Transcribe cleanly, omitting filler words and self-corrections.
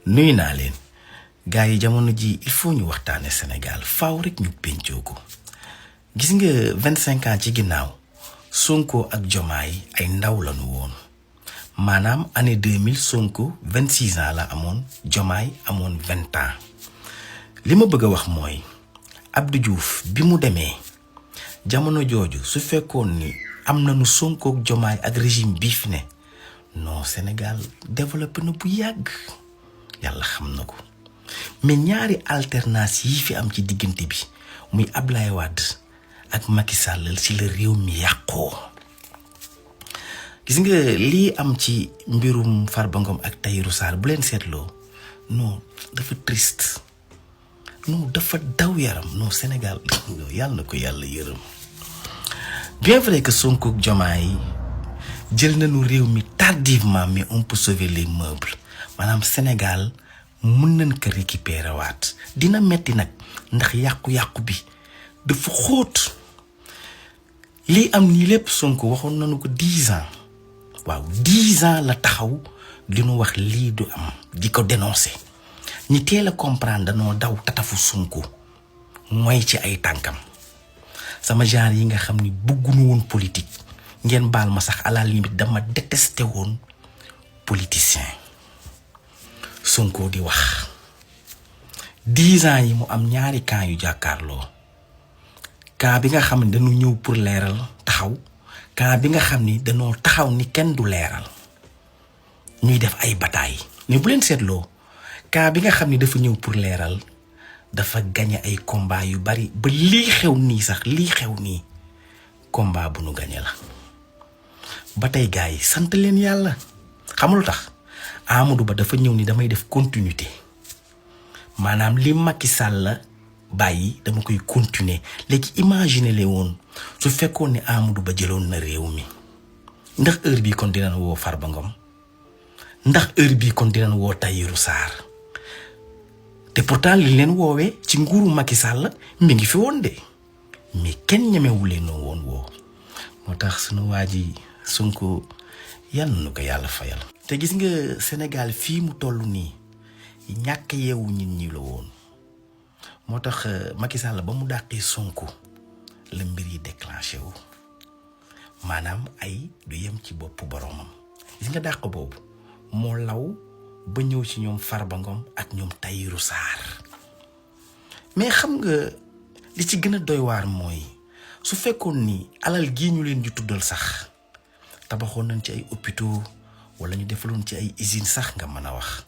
nuyu naa leen gars yi jamono ji il faut ñu waxtaane Sénégal faaw rek ñu pencoo ko gis nga 25 ans ci ginnaaw Sonko ak Diomaye ay ndaw lañu woon maanaam année 2000 Sonko 26 ans la amoon Diomaye amoon 20 ans li ma bëgg a wax mooy Abdou Diouf bi mu demee jamono jooju su fekkoon ni am nañu Sonko ak Diomaye ak régime bii fi ne non Sénégal développé na bu yàgg yàlla xam na ko mais ñaari alternance yi fi am ci diggante bi muy Ablaye Wade ak Macky Sall ci la réew mi yàqoo gis nga lii am ci mbirum Farba Ngom ak Tahirou Sarr bu leen seetloo non dafa triste non dafa daw yaram non Sénégal yàlla na ko yàlla yërëm bien vrai que Sonko ak Diomaye jël nañu réew mi tardivement mais on peut sauver les meubles maanaam Sénégal mën nañ ko récupérer waat dina metti nag ndax yàqu-yàqu bi dafa xóot lii am nii lépp Sonko waxoon nañu ko 10 ans waaw 10 ans la taxaw di nu wax lii du am di ko dénoncer ñi teel a comprendre danoo daw tatafu Sonko mooy ci ay tànkam sama genre yi nga xam ni bëgguñu woon politique ngeen baal ma sax à la limite dama détesté woon politicien Sonko di wax 10 ans yi mu am ñaari camp yu jàkkaarloo camp bi nga xam ne dañu ñëw pour leeral taxaw camp bi nga xam ni dañoo taxaw ni kenn du leeral ñuy def ay bataille mais bu leen seetloo camp bi nga xam ni dafa ñëw pour leeral dafa gagné ay combat yu bari ba lii xew nii sax lii xew nii combat bu nu gagné la ba tey gars yi sant leen yàlla xamul tax Amadou Ba dafa ñëw ni damay def continuité maanaam li Macky Sall bàyyi dama koy continuer léegi imaginer le woon su fekkoon ni Amadou Ba jëloon na réew mi ndax heure bii kon dinañ woo Farba Ngom ndax heure bii kon dinañ woo Tahirou Sarr te pourtant li leen woowee ci nguuru Macky Sall mi ngi fi woon de mais kenn ñemewu leen woon woo moo tax sunu waa ji Sonko yàlla na ko yàlla fayal. te gis nga Sénégal fii mu toll nii ñàkk yeewu nit ñi la woon moo tax Macky Sall ba mu dàqee Sonko la mbir yi déclenché wu maanaam ay du yem ci boppu boromam gis nga dàq boobu moo law ba ñëw ci ñoom Farba Ngom ak ñoom Tahirou Sarr mais xam nga li ci gën a doy waar mooy su fekkoon ni alal gii ñu leen di tuddal sax tabaxoon nañ ci ay hôpitaux wala ñu defaloon ci ay usines sax nga mën a wax